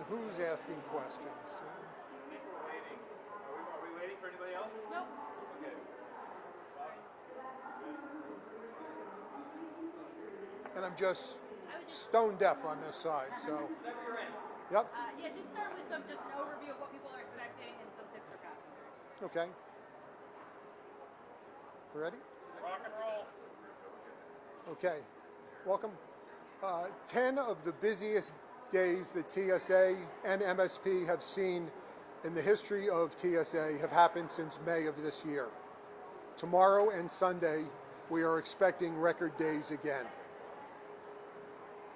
Who's asking questions? I think we're waiting. Are we waiting for anybody else? Nope. Okay. And I'm just stone deaf on this side, so. Whenever you're ready. Yep. Yeah, just start with just an overview of what people are expecting and some tips for passengers. Okay. Ready? Rock and roll. Okay. Welcome. 10 of the busiest days that TSA and MSP have seen in the history of TSA have happened since May of this year. Tomorrow and Sunday, we are expecting record days again.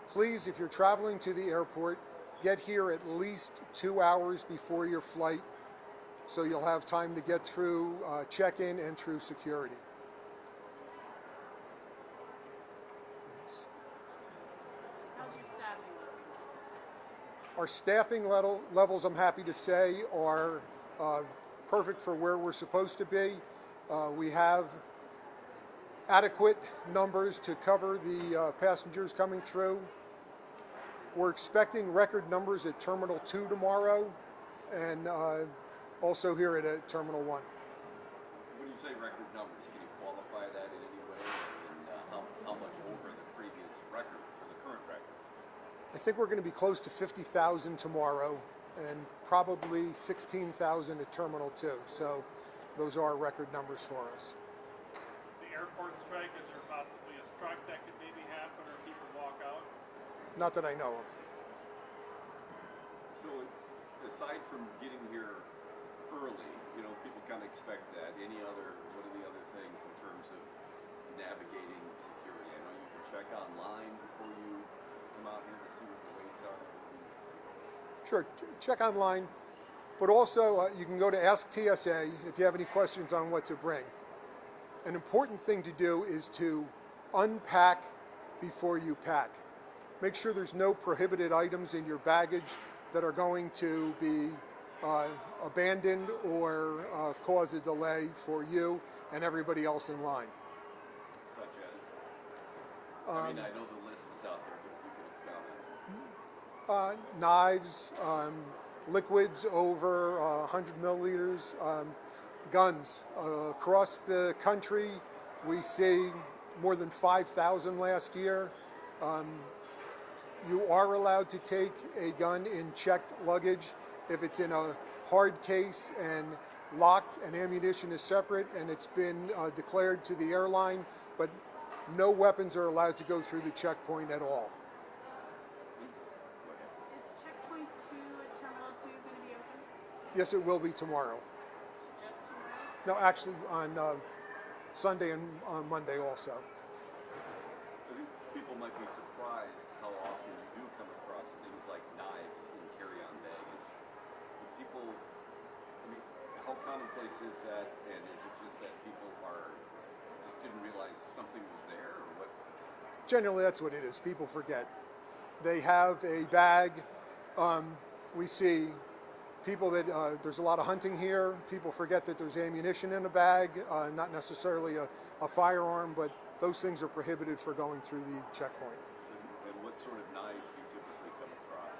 Please, if you're traveling to the airport, get here at least 2 hours before your flight so you'll have time to get through check-in and through security. How's your staffing level? Our staffing levels, I'm happy to say, are perfect for where we're supposed to be. We have adequate numbers to cover the passengers coming through. We're expecting record numbers at Terminal 2 tomorrow and also here at Terminal 1. When you say record numbers, can you qualify that in any way? And how much over the previous record, or the current record? I think we're going to be close to 50,000 tomorrow and probably 16,000 at Terminal 2. So those are record numbers for us. The airport strike, is there possibly a strike that could maybe happen or people walk out? Not that I know of. So aside from getting here early, people kind of expect that. What are the other things in terms of navigating security? I know you can check online before you come out here to see what the waits are. Sure, check online, but also you can go to Ask TSA if you have any questions on what to bring. An important thing to do is to unpack before you pack. Make sure there's no prohibited items in your baggage that are going to be abandoned or cause a delay for you and everybody else in line. Such as? I know the list is out there, but if you could expound on it. Knives, liquids over 100 milliliters, guns. Across the country, we see more than 5,000 last year. You are allowed to take a gun in checked luggage if it's in a hard case and locked and ammunition is separate and it's been declared to the airline, but no weapons are allowed to go through the checkpoint at all. Is checkpoint 2 at Terminal 2 going to be open? Yes, it will be tomorrow. Just tomorrow? No, actually on Sunday and on Monday also. I think people might be surprised how often you do come across things like knives in carry-on baggage. How commonplace is that, and is it just that people just didn't realize something was there, or what? Generally, that's what it is. People forget. They have a bag. We see people that, there's a lot of hunting here. People forget that there's ammunition in a bag, not necessarily a firearm, but those things are prohibited for going through the checkpoint. And what sort of knives do you typically come across?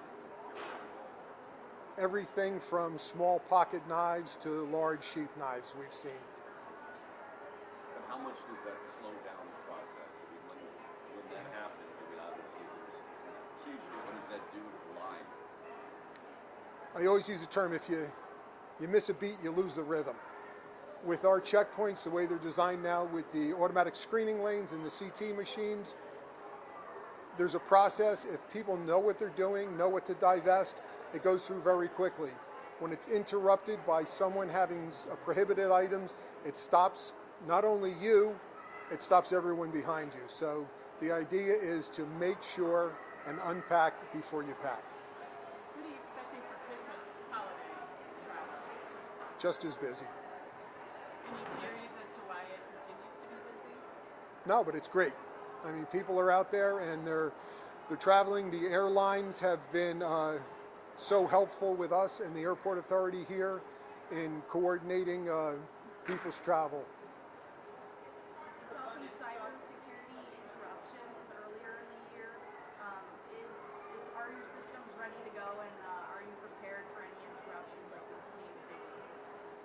Everything from small pocket knives to large sheath knives we've seen. And how much does that slow down the process? When that happens, obviously there's procedure. What does that do to the line? I always use the term, if you miss a beat, you lose the rhythm. With our checkpoints, the way they're designed now with the automatic screening lanes and the CT machines, there's a process. If people know what they're doing, know what to divest, it goes through very quickly. When it's interrupted by someone having prohibited items, it stops not only you, it stops everyone behind you. So the idea is to make sure and unpack before you pack. What are you expecting for Christmas holiday travel? Just as busy. Any theories as to why it continues to be busy? No, but it's great. I mean, people are out there and they're traveling. The airlines have been so helpful with us and the airport authority here in coordinating people's travel. We saw some cybersecurity interruptions earlier in the year. Are your systems ready to go, and are you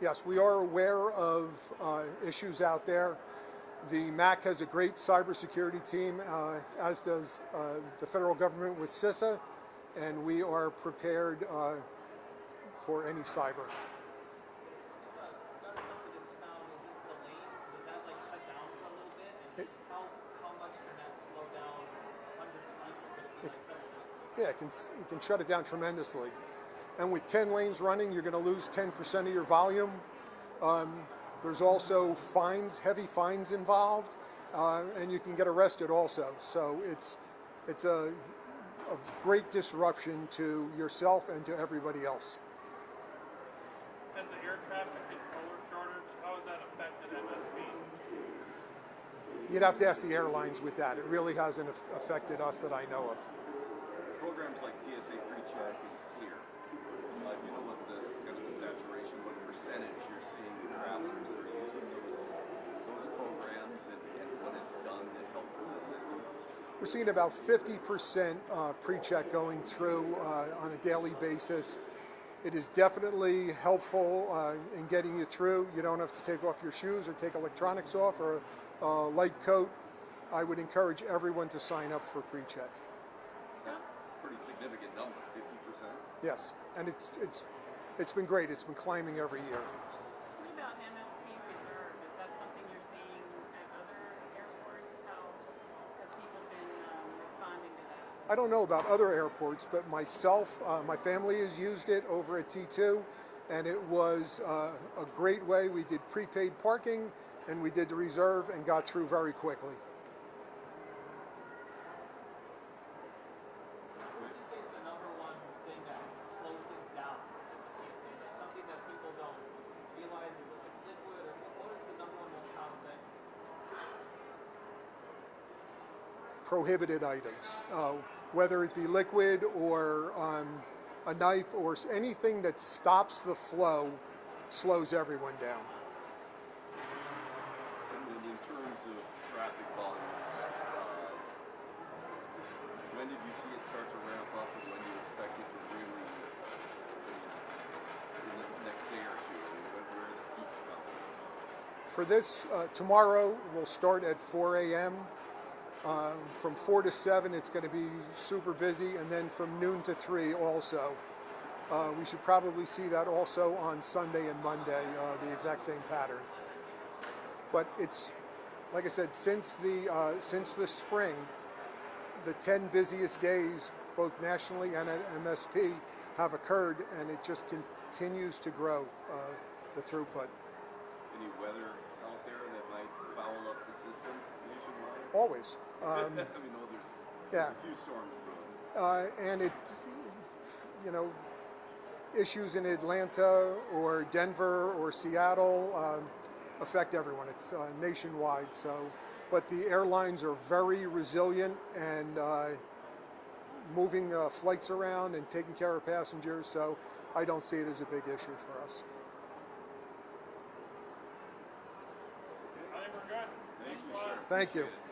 Yes, we are aware of issues out there. The MAC has a great cybersecurity team, as does the federal government with CISA, and we are prepared for any cyber. Yeah, it can shut it down tremendously. And with 10 lanes running, you're going to lose 10% of your volume. There's also fines, heavy fines involved, and you can get arrested also. So it's a great disruption to yourself and to everybody else. Has the air traffic controller shortage, how has that affected MSP? You'd have to ask the airlines with that. It really hasn't affected us that I know of. Programs like TSA PreCheck and Clear, do you know what the kind of the saturation, what percentage you're seeing of travelers that are using those programs, and when it's done, that help with the system? We're seeing about 50% pre-check going through on a daily basis. It is definitely helpful in getting you through. You don't have to take off your shoes or take electronics off or a light coat. I would encourage everyone to sign up for pre-check. Pretty significant number, 50%. Yes, and it's been great. It's been climbing every year. What about MSP Reserve? Is that something you're seeing at other airports? How have people been responding to that? I don't know about other airports, but myself, my family has used it over at T2, and it was a great way. We did prepaid parking, and we did the reserve and got through very quickly. Prohibited items, whether it be liquid or a knife or anything that stops the flow, slows everyone down. And in terms of traffic volume, when did you see it start to ramp up, and when do you expect it to really, in the next day or two, where are the peaks coming? For this, tomorrow we'll start at 4 a.m. From 4 to 7, it's going to be super busy, and then from noon to 3 also. We should probably see that also on Sunday and Monday, the exact same pattern. But it's, like I said, since the spring, the 10 busiest days, both nationally and at MSP, have occurred, and it just continues to grow, the throughput. Any weather out there that might foul up the system nationwide? Always. I mean, there's a few storms brewing. And it, you know, issues in Atlanta or Denver or Seattle affect everyone. It's nationwide. So, but the airlines are very resilient and moving flights around and taking care of passengers. So I don't see it as a big issue for us. I think we're good. Thank you, sir. Thank you. Appreciate it.